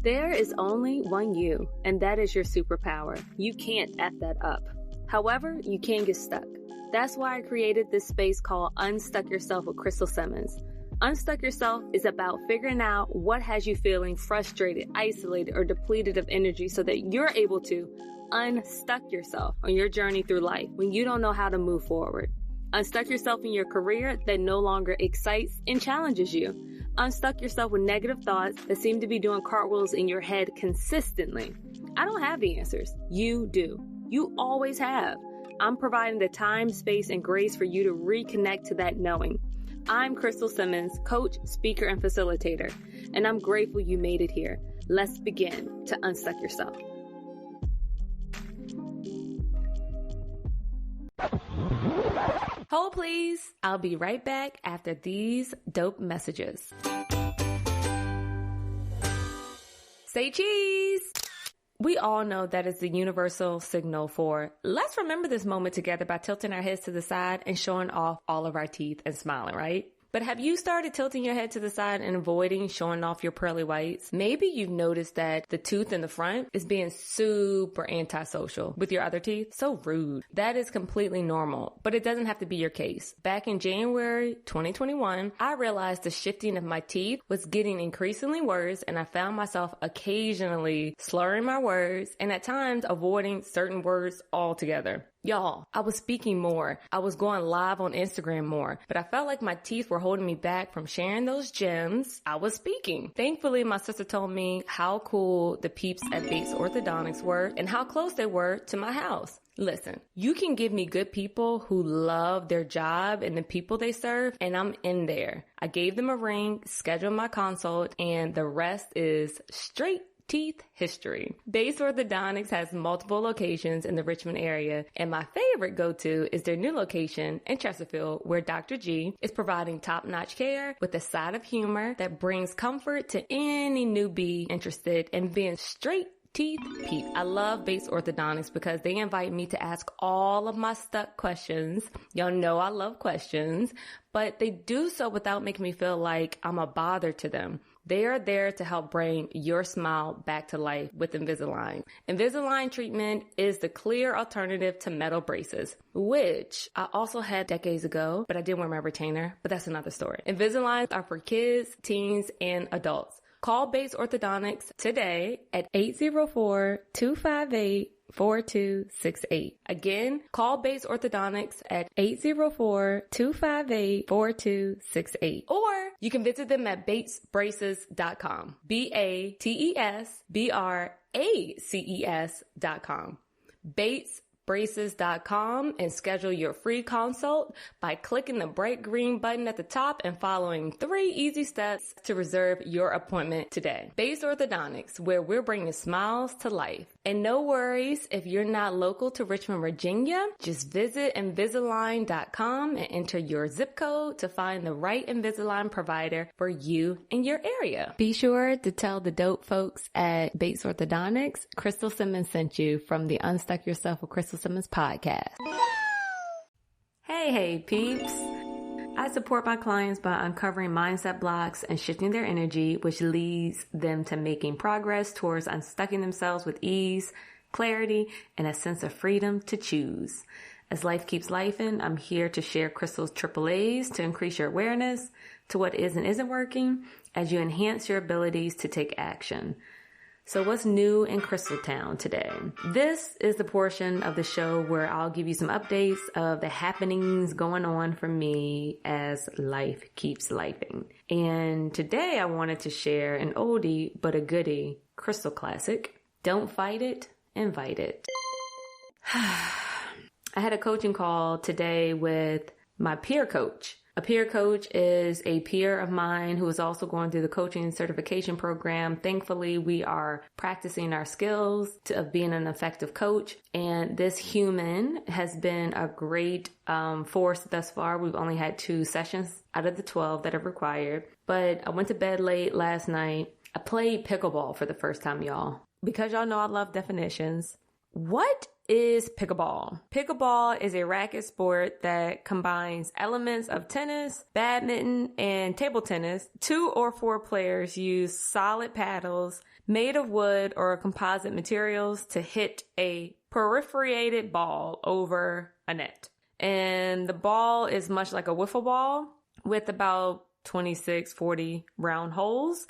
There is only one you, and that is your superpower. You can't F that up. However, you can get stuck. That's why I created this space called UnStuck Yourself with Crystal Simmons. UnStuck Yourself is about figuring out what has you feeling frustrated, isolated, or depleted of energy so that you're able to unstuck yourself on your journey through life when you don't know how to move forward. Unstuck yourself in your career that no longer excites and challenges you. Unstuck yourself with negative thoughts that seem to be doing cartwheels in your head consistently. I don't have the answers. You do. You always have. I'm providing the time, space, and grace for you to reconnect to that knowing. I'm Crystal Simmons, coach, speaker, and facilitator, and I'm grateful you made it here. Let's begin to unstuck yourself. Hold please. I'll be right back after these dope messages. Say cheese. We all know that is the universal signal for let's remember this moment together by tilting our heads to the side and showing off all of our teeth and smiling, right? But have you started tilting your head to the side and avoiding showing off your pearly whites? Maybe you've noticed that the tooth in the front is being super antisocial with your other teeth. So rude. That is completely normal, but it doesn't have to be your case. Back in January 2021, I realized the shifting of my teeth was getting increasingly worse, and I found myself occasionally slurring my words and at times avoiding certain words altogether. Y'all, I was speaking more. I was going live on Instagram more, but I felt like my teeth were holding me back from sharing those gems I was speaking. Thankfully, my sister told me how cool the PEEPS at Bates Orthodontics were and how close they were to my house. Listen, you can give me good people who love their job and the people they serve, and I'm in there. I gave them a ring, scheduled my consult, and the rest is straight teeth history. Bates Orthodontics has multiple locations in the Richmond area, and my favorite go-to is their new location in Chesterfield, where Dr. G is providing top-notch care with a side of humor that brings comfort to any newbie interested in being straight teeth Pete. I love Bates Orthodontics because they invite me to ask all of my stuck questions. Y'all know I love questions, but they do so without making me feel like I'm a bother to them. They are there to help bring your smile back to life with Invisalign. Invisalign treatment is the clear alternative to metal braces, which I also had decades ago, but I didn't wear my retainer, but that's another story. Invisalign are for kids, teens, and adults. Call Bates Orthodontics today at 804-258-4268. Again, call Bates Orthodontics at 804-258-4268. Or you can visit them at batesbraces.com. BATESBRACES.com. BatesBraces.com and schedule your free consult by clicking the bright green button at the top and following 3 easy steps to reserve your appointment today. Bates Orthodontics, where we're bringing smiles to life. And no worries if you're not local to Richmond, Virginia, just visit Invisalign.com and enter your zip code to find the right Invisalign provider for you in your area. Be sure to tell the dope folks at Bates Orthodontics, Crystal Simmons sent you from the Unstuck Yourself with Crystal Simmons podcast. Hey peeps. I support my clients by uncovering mindset blocks and shifting their energy, which leads them to making progress towards unstucking themselves with ease, clarity, and a sense of freedom to choose. As life keeps lifing, I'm here to share Crystal's AAAs to increase your awareness to what is and isn't working as you enhance your abilities to take action. So what's new in Crystaltown today? This is the portion of the show where I'll give you some updates of the happenings going on for me as life keeps lifing. And today I wanted to share an oldie but a goodie Crystal classic. Don't fight it, invite it. I had a coaching call today with my peer coach. A peer coach is a peer of mine who is also going through the coaching certification program. Thankfully, we are practicing our skills of being an effective coach. And this human has been a great force thus far. We've only had 2 sessions out of the 12 that are required. But I went to bed late last night. I played pickleball for the first time, y'all. Because y'all know I love definitions. What is pickleball. Pickleball is a racket sport that combines elements of tennis, badminton, and table tennis. 2 or 4 players use solid paddles made of wood or composite materials to hit a perforated ball over a net. And the ball is much like a wiffle ball with about 26, 40 round holes.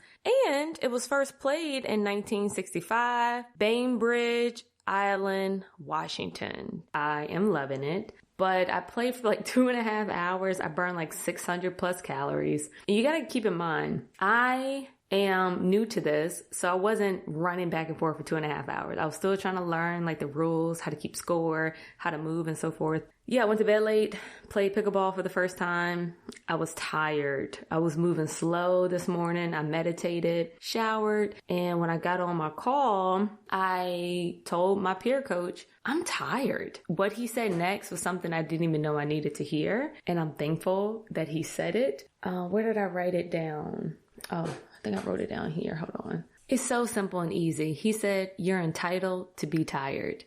And it was first played in 1965, Bainbridge Island, Washington. I am loving it. But I played for like 2.5 hours. I burned like 600 plus calories. And you got to keep in mind, I am new to this, so I wasn't running back and forth for 2.5 hours. I was still trying to learn like the rules, how to keep score, how to move and so forth. Yeah, I went to bed late, played pickleball for the first time. I was tired. I was moving slow this morning. I meditated, showered, and when I got on my call, I told my peer coach, I'm tired. What he said next was something I didn't even know I needed to hear, and I'm thankful that he said it. Where did I write it down? Oh, I think I wrote it down here. Hold on. It's so simple and easy. He said, you're entitled to be tired.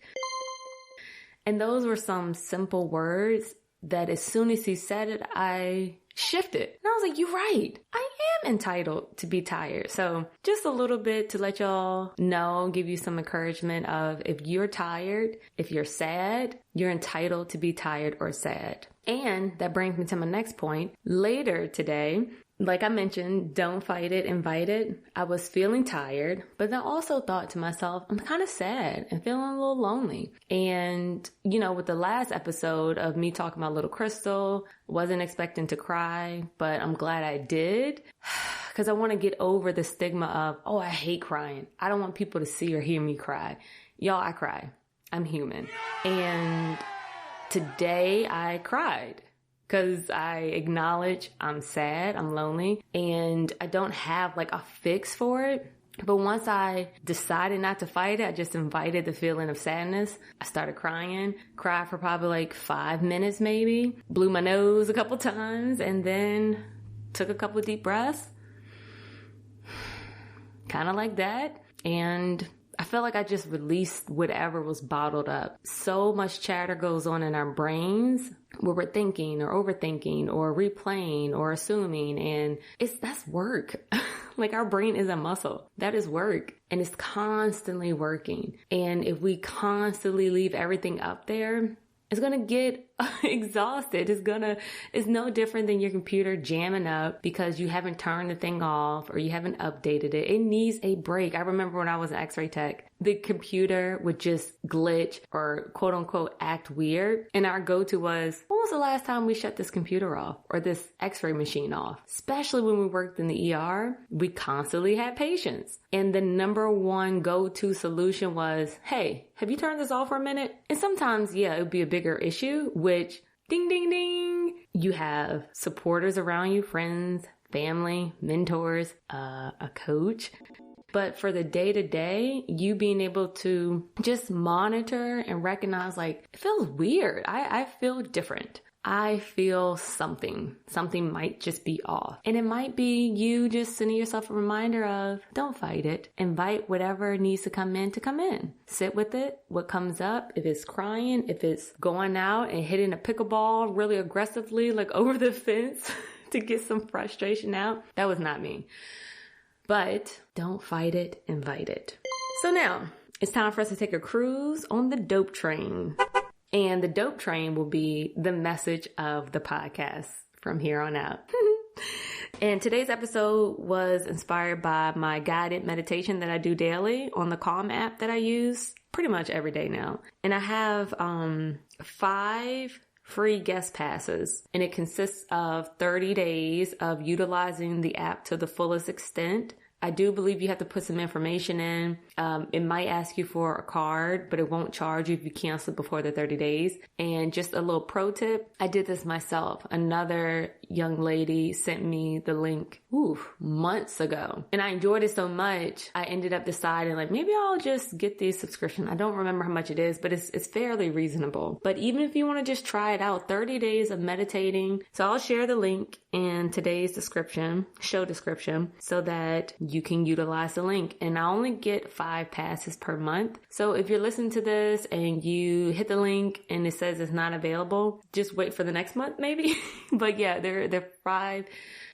And those were some simple words that as soon as he said it, I shifted. And I was like, you're right. I am entitled to be tired. So just a little bit to let y'all know, give you some encouragement of if you're tired, if you're sad, you're entitled to be tired or sad. And that brings me to my next point. Later today, like I mentioned, don't fight it, invite it. I was feeling tired, but then also thought to myself, I'm kind of sad and feeling a little lonely. And, you know, with the last episode of me talking about little Crystal, wasn't expecting to cry, but I'm glad I did because I want to get over the stigma of, oh, I hate crying. I don't want people to see or hear me cry. Y'all, I cry. I'm human. And today I cried. Because I acknowledge I'm sad, I'm lonely, and I don't have like a fix for it. But once I decided not to fight it, I just invited the feeling of sadness. I started crying, cried for probably like 5 minutes maybe, blew my nose a couple times, and then took a couple deep breaths. Kind of like that. And I felt like I just released whatever was bottled up. So much chatter goes on in our brains where we're thinking or overthinking or replaying or assuming, and that's work. Like our brain is a muscle. That is work, and it's constantly working. And if we constantly leave everything up there, it's going to get exhausted. It's no different than your computer jamming up because you haven't turned the thing off or you haven't updated it. It needs a break. I remember when I was an x-ray tech, the computer would just glitch or quote unquote act weird. And our go-to was, when was the last time we shut this computer off or this x-ray machine off? Especially when we worked in the ER, we constantly had patients. And the number one go-to solution was, hey, have you turned this off for a minute? And sometimes, yeah, it would be a bigger issue, which ding, ding, ding. You have supporters around you, friends, family, mentors, a coach. But for the day-to-day, you being able to just monitor and recognize, like, it feels weird. I feel different. I feel something. Something might just be off. And it might be you just sending yourself a reminder of, don't fight it. Invite whatever needs to come in to come in. Sit with it. What comes up, if it's crying, if it's going out and hitting a pickleball really aggressively, like over the fence to get some frustration out. That was not me. But don't fight it, invite it. So now it's time for us to take a cruise on the dope train. And the dope train will be the message of the podcast from here on out. And today's episode was inspired by my guided meditation that I do daily on the Calm app that I use pretty much every day now. And I have 5 free guest passes, and it consists of 30 days of utilizing the app to the fullest extent. I do believe you have to put some information in. It might ask you for a card, but it won't charge you if you cancel it before the 30 days. And just a little pro tip, I did this myself. Another young lady sent me the link months ago. And I enjoyed it so much, I ended up deciding like, maybe I'll just get the subscription. I don't remember how much it is, but it's fairly reasonable. But even if you want to just try it out, 30 days of meditating. So I'll share the link in today's show description, so that you can utilize the link. And I only get 5 passes per month. So if you're listening to this and you hit the link and it says it's not available, just wait for the next month maybe. But yeah, there are 5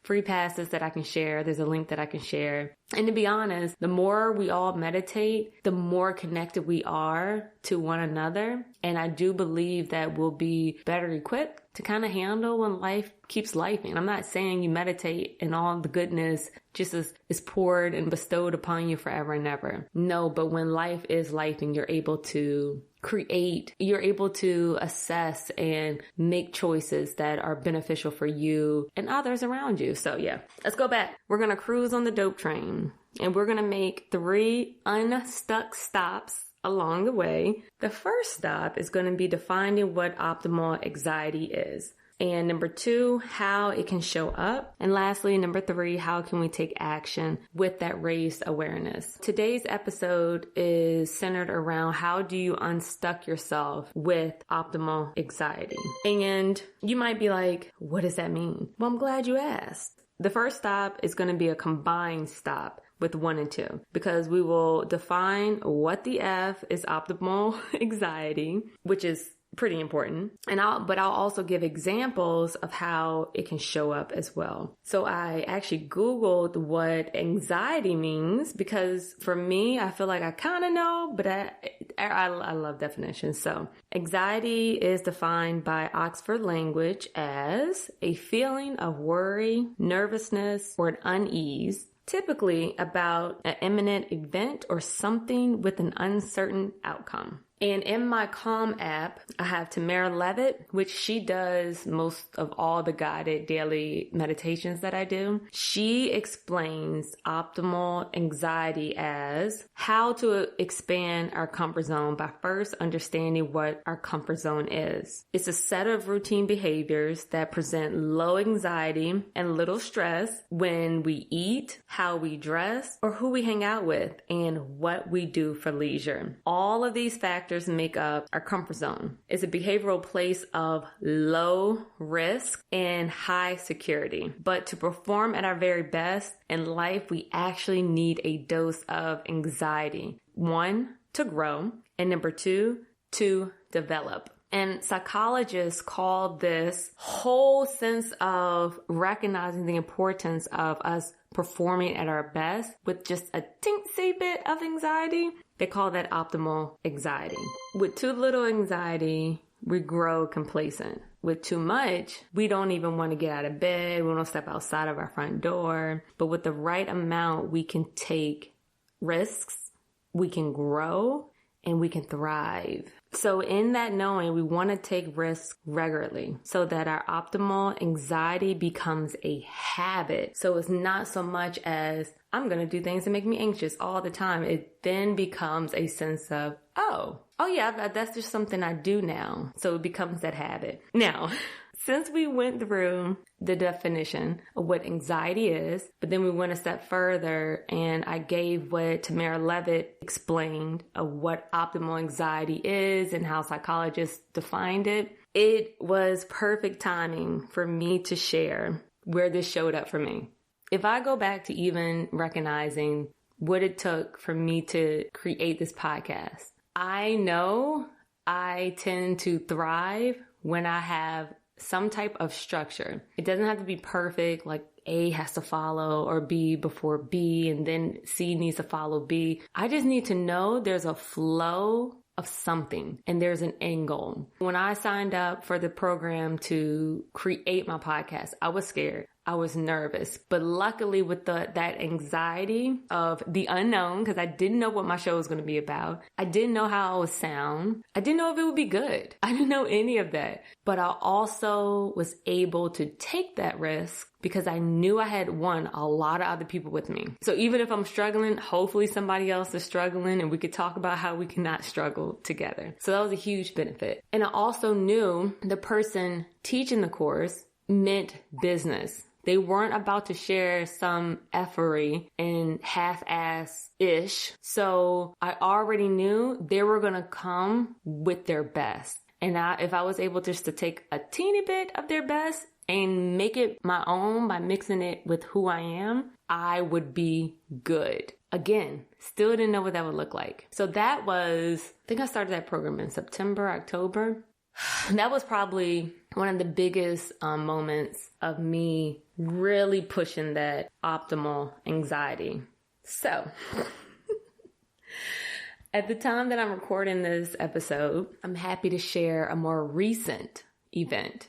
free passes that I can share. There's a link that I can share. And to be honest, the more we all meditate, the more connected we are to one another. And I do believe that we'll be better equipped to kind of handle when life keeps lifing. I'm not saying you meditate and all the goodness just is poured and bestowed upon you forever and ever. No, but when life is life and you're able to create, you're able to assess and make choices that are beneficial for you and others around you. So yeah, let's go back. We're going to cruise on the dope train and we're going to make 3 unstuck stops along the way. The first stop is going to be defining what optimal anxiety is. And number 2, how it can show up. And lastly, number 3, how can we take action with that raised awareness? Today's episode is centered around how do you unstuck yourself with optimal anxiety? And you might be like, what does that mean? Well, I'm glad you asked. The first stop is going to be a combined stop with 1 and 2, because we will define what the F is optimal anxiety, which is pretty important. But I'll also give examples of how it can show up as well. So I actually Googled what anxiety means, because for me, I feel like I kind of know, but I love definitions. So anxiety is defined by Oxford Language as a feeling of worry, nervousness, or an unease, typically about an imminent event or something with an uncertain outcome. And in my Calm app, I have Tamara Levitt, which she does most of all the guided daily meditations that I do. She explains optimal anxiety as how to expand our comfort zone by first understanding what our comfort zone is. It's a set of routine behaviors that present low anxiety and little stress when we eat, how we dress, or who we hang out with, and what we do for leisure. All of these factors make up our comfort zone. It's a behavioral place of low risk and high security. But to perform at our very best in life, we actually need a dose of anxiety. 1, to grow, and number 2, to develop. And psychologists call this whole sense of recognizing the importance of us performing at our best with just a teensy bit of anxiety. They call that optimal anxiety. With too little anxiety, we grow complacent. With too much, we don't even want to get out of bed. We don't step outside of our front door. But with the right amount, we can take risks, we can grow, and we can thrive. So in that knowing, we want to take risks regularly so that our optimal anxiety becomes a habit. So it's not so much as I'm going to do things that make me anxious all the time. It then becomes a sense of, oh yeah, that's just something I do now. So it becomes that habit. Now, since we went through the definition of what anxiety is, but then we went a step further and I gave what Tamara Levitt explained of what optimal anxiety is and how psychologists defined it, it was perfect timing for me to share where this showed up for me. If I go back to even recognizing what it took for me to create this podcast, I know I tend to thrive when I have some type of structure. It doesn't have to be perfect, like A has to follow or B before B and then C needs to follow B. I just need to know there's a flow of something and there's an end goal. When I signed up for the program to create my podcast, I was scared. I was nervous, but luckily with that anxiety of the unknown, because I didn't know what my show was going to be about. I didn't know how I would sound. I didn't know if it would be good. I didn't know any of that, but I also was able to take that risk because I knew I had a lot of other people with me. So even if I'm struggling, hopefully somebody else is struggling and we could talk about how we cannot struggle together. So that was a huge benefit. And I also knew the person teaching the course meant business. They weren't about to share some effery and half-ass-ish. So I already knew they were going to come with their best. And if I was able just to take a teeny bit of their best, and make it my own by mixing it with who I am, I would be good. Again, still didn't know what that would look like. So that was, I think I started that program in September, October. That was probably one of the biggest moments of me really pushing that optimal anxiety. So at the time that I'm recording this episode, I'm happy to share a more recent event.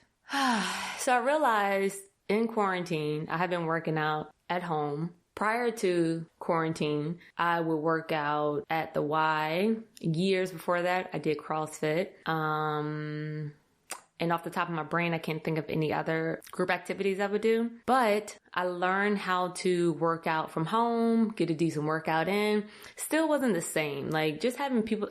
So I realized in quarantine, I had been working out at home. Prior to quarantine, I would work out at the Y. Years before that, I did CrossFit. And off the top of my brain, I can't think of any other group activities I would do. But I learned how to work out from home, get a decent workout in. Still wasn't the same. Like just having people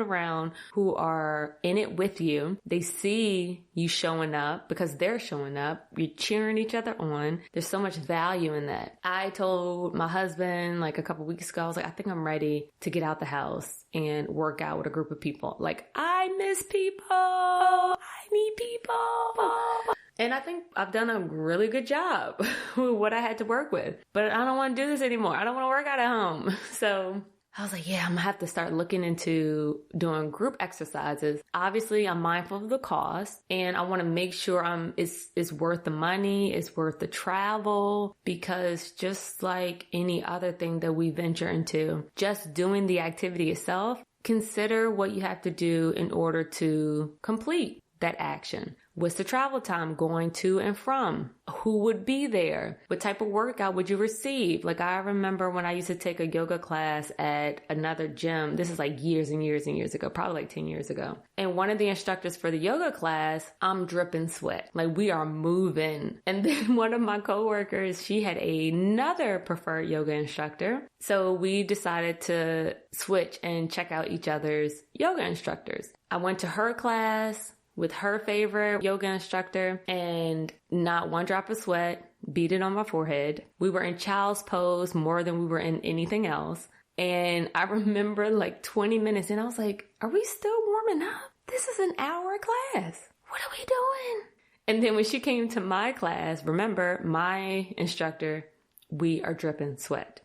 around who are in it with you. They see you showing up because they're showing up. You're cheering each other on. There's so much value in that. I told my husband like a couple weeks ago, I was like, I think I'm ready to get out the house and work out with a group of people. Like, I miss people. I need people. And I think I've done a really good job with what I had to work with. But I don't want to do this anymore. I don't want to work out at home. So I was like, yeah, I'm going to have to start looking into doing group exercises. Obviously, I'm mindful of the cost and I want to make sure it's worth the money, it's worth the travel, because just like any other thing that we venture into, just doing the activity itself, consider what you have to do in order to complete that action. What's the travel time going to and from? Who would be there? What type of workout would you receive? Like I remember when I used to take a yoga class at another gym. This is like years and years and years ago, probably like 10 years ago. And one of the instructors for the yoga class, I'm dripping sweat. Like we are moving. And then one of my coworkers, she had another preferred yoga instructor. So we decided to switch and check out each other's yoga instructors. I went to her class with her favorite yoga instructor and not one drop of sweat, beat it on my forehead. We were in child's pose more than we were in anything else. And I remember like 20 minutes and I was like, are we still warming up? This is an hour class. What are we doing? And then when she came to my class, remember my instructor, we are dripping sweat.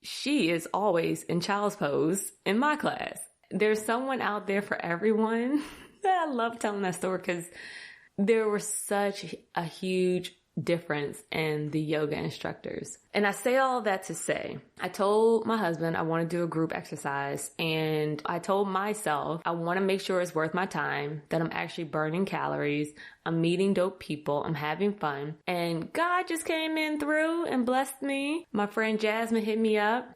She is always in child's pose in my class. There's someone out there for everyone. I love telling that story because there was such a huge difference in the yoga instructors. And I say all that to say, I told my husband I want to do a group exercise, and I told myself I want to make sure it's worth my time, that I'm actually burning calories, I'm meeting dope people, I'm having fun. And God just came in through and blessed me. My friend Jasmine hit me up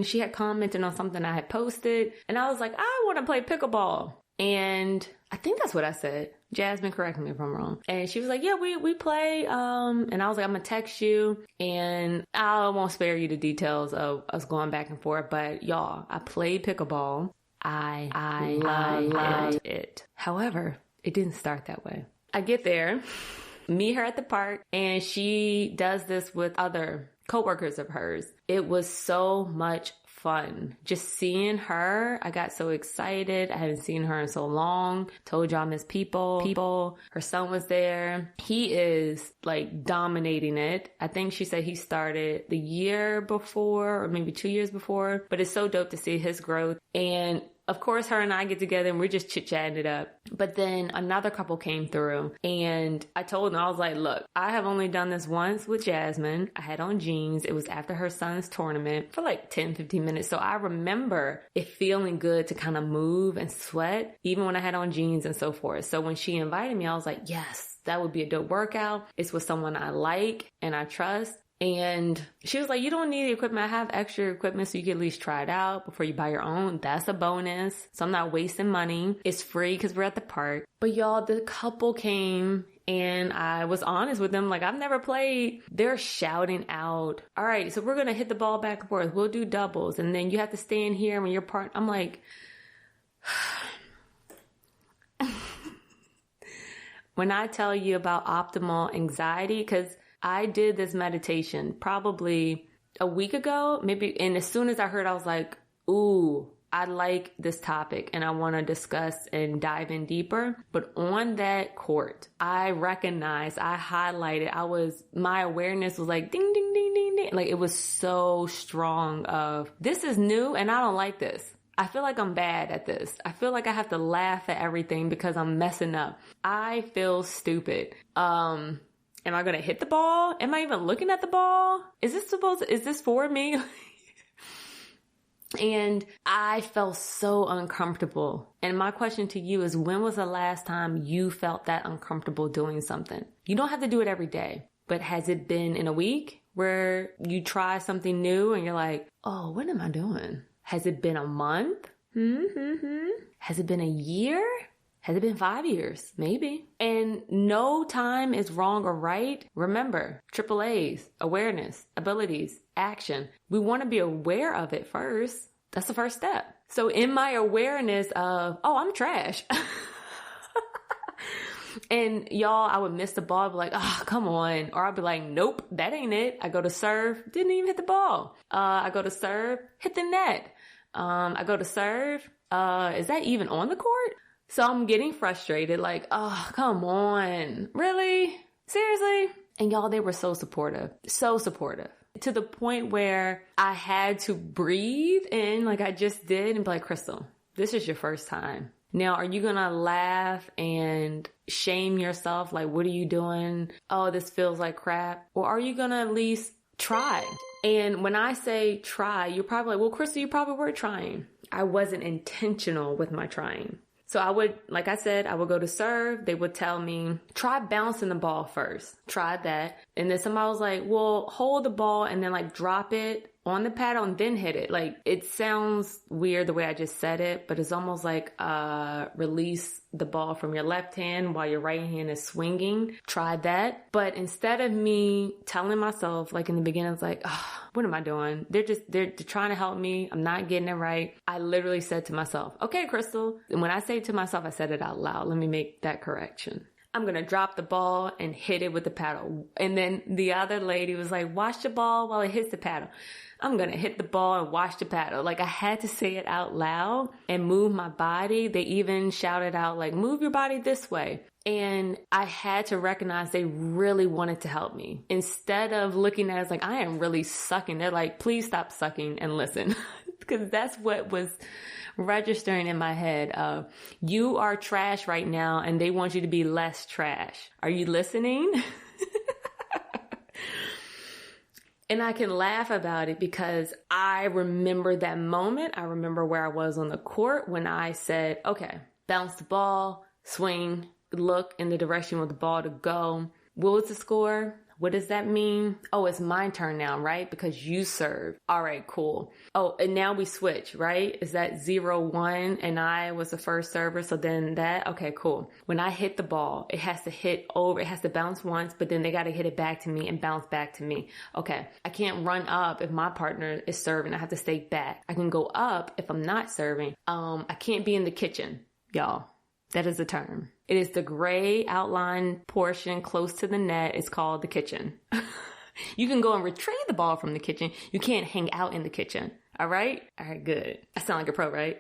she had commented on something I had posted, and I was like, I want to play pickleball. And I think that's what I said. Jasmine, correct me if I'm wrong. And she was like, yeah, we play. And I was like, I'm going to text you and I won't spare you the details of us going back and forth. But y'all, I played pickleball. I loved it. However, it didn't start that way. I get there, meet her at the park, and she does this with other coworkers of hers. It was so much fun. Just seeing her, I got so excited. I hadn't seen her in so long. Told y'all I miss people. Her son was there. He is like dominating it. I think she said he started the year before or maybe 2 years before, but it's so dope to see his growth. And of course, her and I get together and we're just chit-chatting it up. But then another couple came through and I told them, I was like, look, I have only done this once with Jasmine. I had on jeans. It was after her son's tournament for like 10, 15 minutes. So I remember it feeling good to kind of move and sweat, even when I had on jeans and so forth. So when she invited me, I was like, yes, that would be a dope workout. It's with someone I like and I trust. And she was like, you don't need the equipment. I have extra equipment so you can at least try it out before you buy your own. That's a bonus. So I'm not wasting money. It's free because we're at the park. But y'all, the couple came and I was honest with them. Like, I've never played. They're shouting out, all right, so we're going to hit the ball back and forth. We'll do doubles. And then you have to stand here when you're part. I'm like, when I tell you about optimal anxiety, because I did this meditation probably a week ago, maybe. And as soon as I heard, I was like, ooh, I like this topic and I want to discuss and dive in deeper. But on that court, I recognized, I highlighted, my awareness was like ding, ding, ding, ding, ding. Like it was so strong of this is new and I don't like this. I feel like I'm bad at this. I feel like I have to laugh at everything because I'm messing up. I feel stupid. Am I going to hit the ball? Am I even looking at the ball? Is this for me? And I felt so uncomfortable. And my question to you is, when was the last time you felt that uncomfortable doing something? You don't have to do it every day, but has it been in a week where you try something new and you're like, oh, what am I doing? Has it been a month? Has it been a year? Has it been 5 years? Maybe. And no time is wrong or right. Remember, AAAs, awareness, abilities, action. We want to be aware of it first. That's the first step. So in my awareness of, oh, I'm trash. And y'all, I would miss the ball, be like, oh, come on. Or I'd be like, nope, that ain't it. I go to serve, didn't even hit the ball. I go to serve, hit the net. I go to serve, is that even on the court? So I'm getting frustrated, like, oh, come on. Really? Seriously? And y'all, they were so supportive, to the point where I had to breathe in like I just did and be like, Crystal, this is your first time. Now, are you going to laugh and shame yourself? Like, what are you doing? Oh, this feels like crap. Or are you going to at least try? And when I say try, you're probably like, well, Crystal, you probably were trying. I wasn't intentional with my trying. So I would, like I said, I would go to serve. They would tell me, try bouncing the ball first. Tried that. And then somebody was like, well, hold the ball and then like drop it on the paddle and then hit it. Like, it sounds weird the way I just said it, but it's almost like release the ball from your left hand while your right hand is swinging. Tried that. But instead of me telling myself, like in the beginning, I was like, oh, what am I doing? They're trying to help me. I'm not getting it right. I literally said to myself, okay, Crystal. And when I say to myself, I said it out loud. Let me make that correction. I'm going to drop the ball and hit it with the paddle. And then the other lady was like, watch the ball while it hits the paddle. I'm going to hit the ball and watch the paddle. Like, I had to say it out loud and move my body. They even shouted out, like, move your body this way. And I had to recognize they really wanted to help me. Instead of looking at it as like, I am really sucking. They're like, please stop sucking and listen. Because that's what was registering in my head of, you are trash right now and they want you to be less trash. Are you listening? And I can laugh about it because I remember that moment. I remember where I was on the court when I said, okay, bounce the ball, swing, look in the direction of the ball to go. What was the score? What does that mean? Oh, it's my turn now, right? Because you served. All right, cool. Oh, and now we switch, right? Is that 0-1 and I was the first server? So then that, okay, cool. When I hit the ball, it has to hit over, it has to bounce once, but then they got to hit it back to me and bounce back to me. Okay, I can't run up if my partner is serving. I have to stay back. I can go up if I'm not serving. I can't be in the kitchen, y'all. That is a term. It is the gray outline portion close to the net. It's called the kitchen. You can go and retrieve the ball from the kitchen. You can't hang out in the kitchen. All right? All right, good. I sound like a pro, right?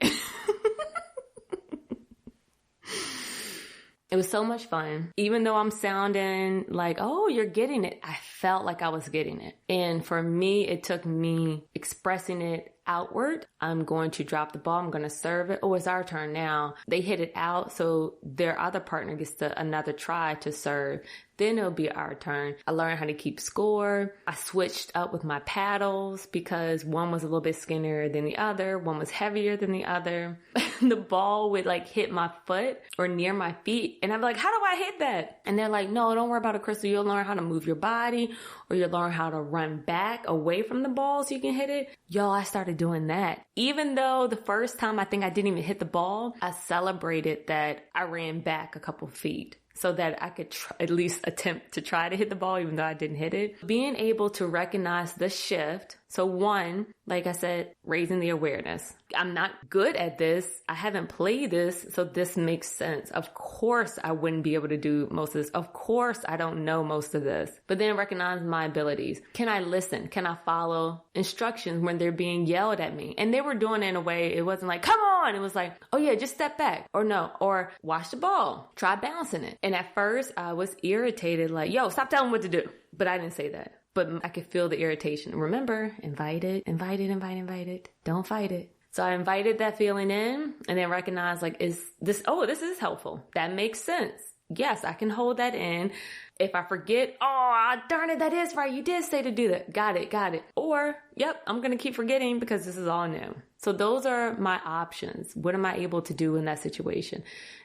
It was so much fun. Even though I'm sounding like, oh, you're getting it, I felt like I was getting it. And for me, it took me expressing it outward. I'm going to drop the ball. I'm going to serve it. Oh, it's our turn now. They hit it out. So their other partner gets another try to serve. Then it'll be our turn. I learned how to keep score. I switched up with my paddles because one was a little bit skinnier than the other. One was heavier than the other. The ball would like hit my foot or near my feet. And I'm like, how do I hit that? And they're like, no, don't worry about it, Crystal. You'll learn how to move your body, or you'll learn how to run back away from the ball so you can hit it. Y'all, I started doing that. Even though the first time I think I didn't even hit the ball, I celebrated that I ran back a couple feet. so that I could at least attempt to try to hit the ball, even though I didn't hit it. Being able to recognize the shift. So one, like I said, raising the awareness. I'm not good at this. I haven't played this, so this makes sense. Of course, I wouldn't be able to do most of this. Of course, I don't know most of this. But then recognize my abilities. Can I listen? Can I follow instructions when they're being yelled at me? And they were doing it in a way, it wasn't like, come on. It was like, oh yeah, just step back. Or no. Or watch the ball. Try bouncing it. And at first, I was irritated, like, yo, stop telling me what to do. But I didn't say that. But I could feel the irritation. Remember, invite it. Don't fight it. So I invited that feeling in and then recognized, like, this is helpful. That makes sense. Yes, I can hold that in. If I forget, oh, darn it, that is right. You did say to do that. Got it. Or, yep, I'm going to keep forgetting because this is all new. So those are my options. What am I able to do in that situation?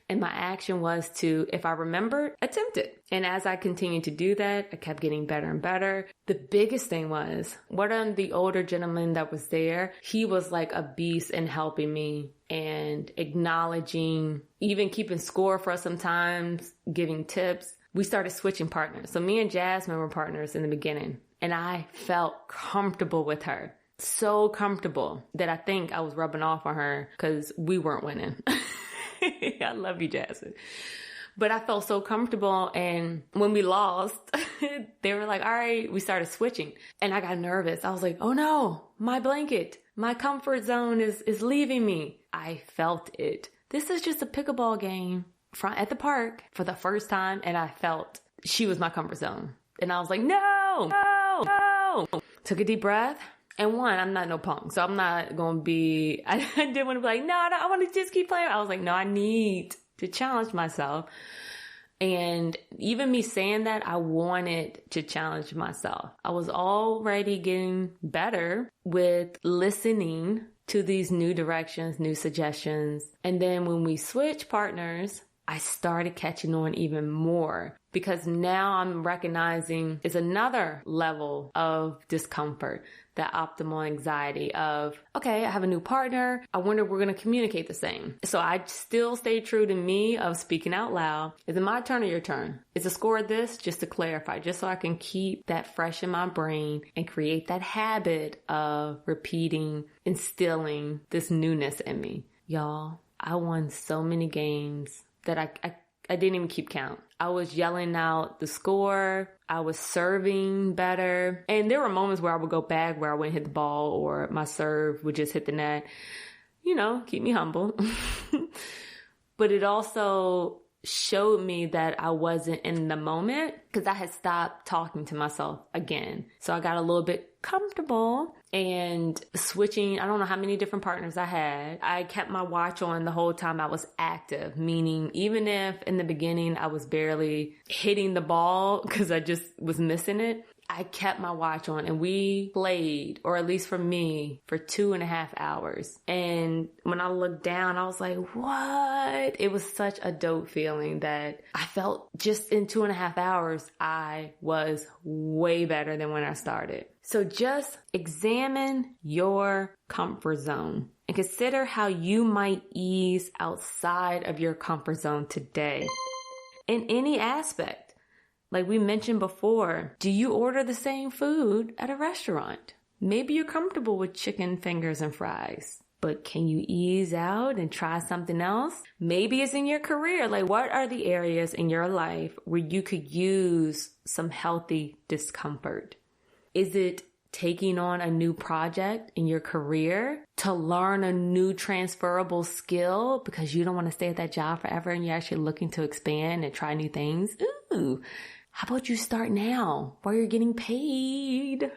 And my action was to, if I remembered, attempt it. And as I continued to do that, I kept getting better and better. The biggest thing was, one of the older gentlemen that was there, he was like a beast in helping me and acknowledging, even keeping score for us sometimes, giving tips. We started switching partners. So me and Jasmine were partners in the beginning, and I felt comfortable with her. So comfortable that I think I was rubbing off on her because we weren't winning. I love you, Jasmine. But I felt so comfortable. And when we lost, they were like, all right, we started switching. And I got nervous. I was like, oh no, my blanket, my comfort zone is leaving me. I felt it. This is just a pickleball game at the park for the first time. And I felt she was my comfort zone. And I was like, no. Took a deep breath. And one, I'm not no punk, so I'm not going to be, I didn't want to be like, no, I want to just keep playing. I was like, no, I need to challenge myself. And even me saying that, I wanted to challenge myself. I was already getting better with listening to these new directions, new suggestions. And then when we switched partners, I started catching on even more because now I'm recognizing it's another level of discomfort, that optimal anxiety of, okay, I have a new partner. I wonder if we're going to communicate the same. So I still stay true to me of speaking out loud. Is it my turn or your turn? Is the score this? Just to clarify, just so I can keep that fresh in my brain and create that habit of repeating, instilling this newness in me. Y'all, I won so many games that I didn't even keep count. I was yelling out the score. I was serving better. And there were moments where I would go back where I wouldn't hit the ball or my serve would just hit the net. You know, keep me humble. But it also showed me that I wasn't in the moment because I had stopped talking to myself again. So I got a little bit comfortable and switching. I don't know how many different partners I had. I kept my watch on the whole time I was active, meaning even if in the beginning I was barely hitting the ball because I just was missing it, I kept my watch on and we played, or at least for me, for 2.5 hours. And when I looked down, I was like, what? It was such a dope feeling that I felt just in 2.5 hours, I was way better than when I started. So just examine your comfort zone and consider how you might ease outside of your comfort zone today in any aspect. Like we mentioned before, do you order the same food at a restaurant? Maybe you're comfortable with chicken fingers and fries, but can you ease out and try something else? Maybe it's in your career. Like what are the areas in your life where you could use some healthy discomfort? Is it taking on a new project in your career to learn a new transferable skill because you don't want to stay at that job forever and you're actually looking to expand and try new things? Ooh, how about you start now while you're getting paid?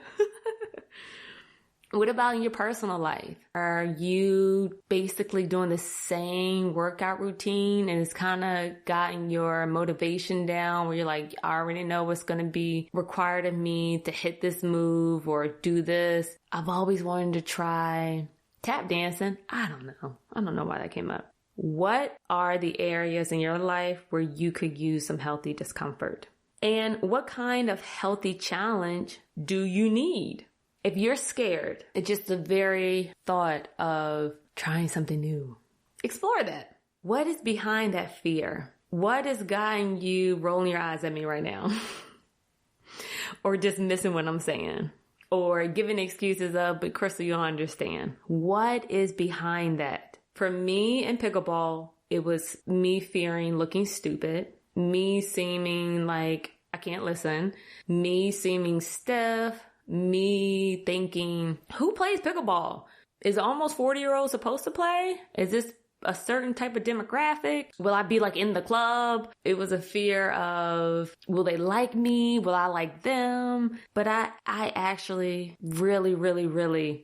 What about in your personal life? Are you basically doing the same workout routine and it's kind of gotten your motivation down where you're like, I already know what's going to be required of me to hit this move or do this. I've always wanted to try tap dancing. I don't know why that came up. What are the areas in your life where you could use some healthy discomfort? And what kind of healthy challenge do you need? If you're scared, it's just the very thought of trying something new. Explore that. What is behind that fear? What is guiding you rolling your eyes at me right now? Or just missing what I'm saying? Or giving excuses of, but Crystal, you don't understand. What is behind that? For me in pickleball, it was me fearing looking stupid, me seeming like I can't listen, me seeming stiff, me thinking, who plays pickleball? Is almost 40-year-old supposed to play? Is this a certain type of demographic? Will I be like in the club? It was a fear of, will they like me? Will I like them? But I actually really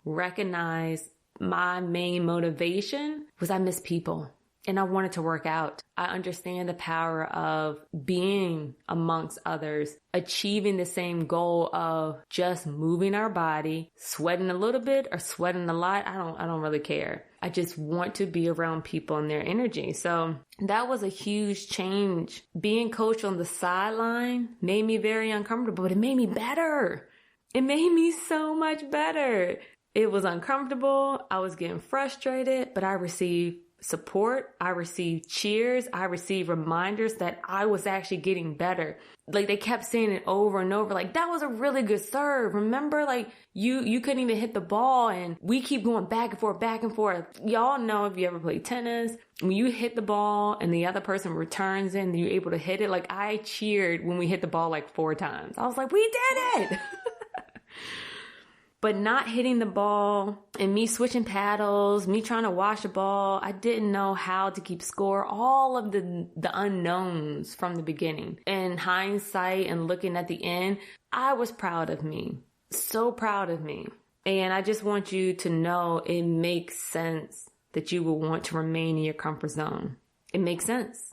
recognized my main motivation was I miss people and I wanted to work out. I understand the power of being amongst others, achieving the same goal of just moving our body, sweating a little bit or sweating a lot. I don't really care. I just want to be around people and their energy. So that was a huge change. Being coached on the sideline made me very uncomfortable, but it made me better. It made me so much better. It was uncomfortable. I was getting frustrated, but I received support. I received cheers. I received reminders that I was actually getting better. Like they kept saying it over and over. Like, that was a really good serve. Remember, like you couldn't even hit the ball and we keep going back and forth. Y'all know if you ever play tennis, when you hit the ball and the other person returns in and you're able to hit it. Like I cheered when we hit the ball like 4 times. I was like, we did it. But not hitting the ball and me switching paddles, me trying to wash a ball, I didn't know how to keep score, all of the unknowns from the beginning. In hindsight and looking at the end, I was proud of me, so proud of me. And I just want you to know it makes sense that you will want to remain in your comfort zone. It makes sense.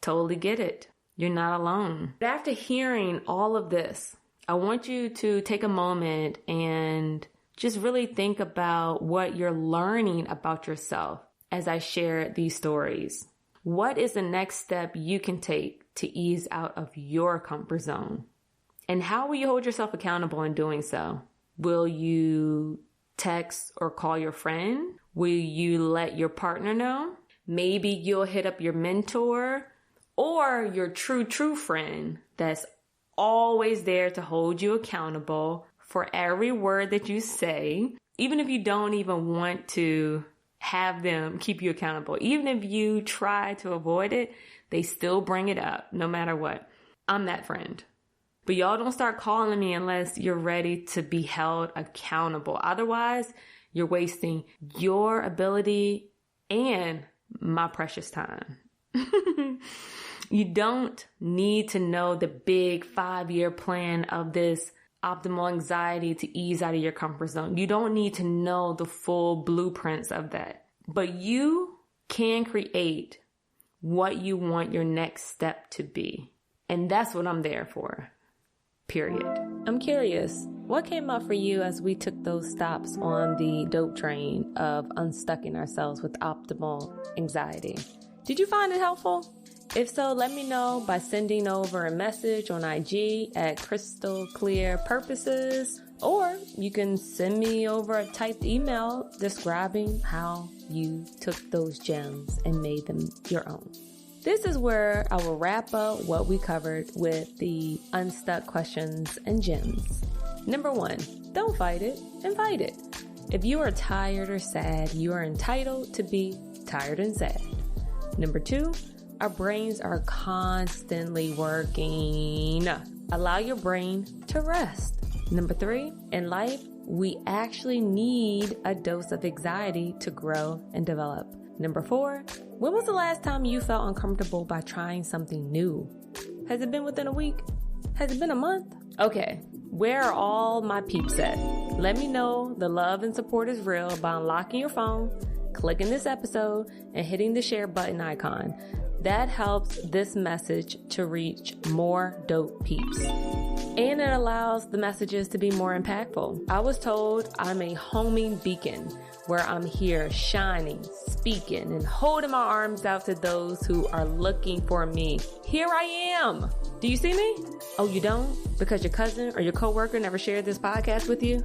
Totally get it. You're not alone. But after hearing all of this, I want you to take a moment and just really think about what you're learning about yourself as I share these stories. What is the next step you can take to ease out of your comfort zone? And how will you hold yourself accountable in doing so? Will you text or call your friend? Will you let your partner know? Maybe you'll hit up your mentor or your true friend that's always there to hold you accountable for every word that you say, even if you don't even want to have them keep you accountable. Even if you try to avoid it, they still bring it up no matter what. I'm that friend. But y'all don't start calling me unless you're ready to be held accountable. Otherwise, you're wasting your ability and my precious time. You don't need to know the big 5-year plan of this optimal anxiety to ease out of your comfort zone. You don't need to know the full blueprints of that. But you can create what you want your next step to be. And that's what I'm there for. Period. I'm curious, what came up for you as we took those stops on the dope train of unstucking ourselves with optimal anxiety? Did you find it helpful? If so, let me know by sending over a message on IG at Crystal Clear Purposes, or you can send me over a typed email describing how you took those gems and made them your own. This is where I will wrap up what we covered with the unstuck questions and gems. Number 1, don't fight it, invite it. If you are tired or sad, you are entitled to be tired and sad. Number 2, our brains are constantly working. Allow your brain to rest. Number 3, in life, we actually need a dose of anxiety to grow and develop. Number 4, when was the last time you felt uncomfortable by trying something new? Has it been within a week? Has it been a month? Okay, where are all my peeps at? Let me know the love and support is real by unlocking your phone, clicking this episode, and hitting the share button icon. That helps this message to reach more dope peeps. And it allows the messages to be more impactful. I was told I'm a homing beacon where I'm here shining, speaking, and holding my arms out to those who are looking for me. Here I am. Do you see me? Oh, you don't? Because your cousin or your coworker never shared this podcast with you?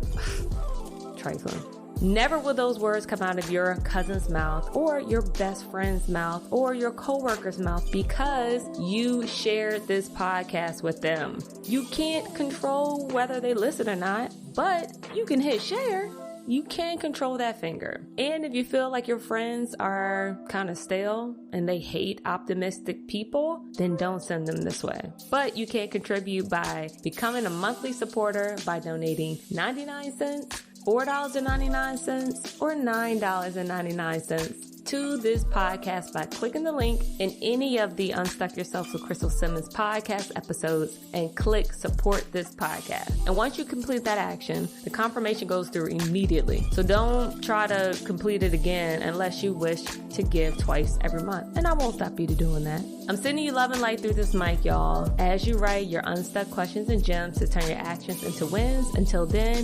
Trifling. Never will those words come out of your cousin's mouth or your best friend's mouth or your coworker's mouth because you shared this podcast with them. You can't control whether they listen or not, but you can hit share. You can control that finger. And if you feel like your friends are kind of stale and they hate optimistic people, then don't send them this way. But you can contribute by becoming a monthly supporter by donating 99 cents, $4.99, or $9.99 to this podcast by clicking the link in any of the Unstuck Yourself with Crystal Simmons podcast episodes and click support this podcast. And once you complete that action, the confirmation goes through immediately. So don't try to complete it again unless you wish to give twice every month. And I won't stop you to doing that. I'm sending you love and light through this mic, y'all, as you write your unstuck questions and gems to turn your actions into wins. Until then,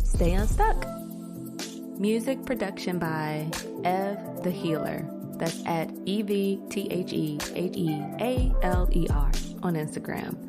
stay unstuck. Music production by Ev the Healer. That's at EVTHEHEALER on Instagram.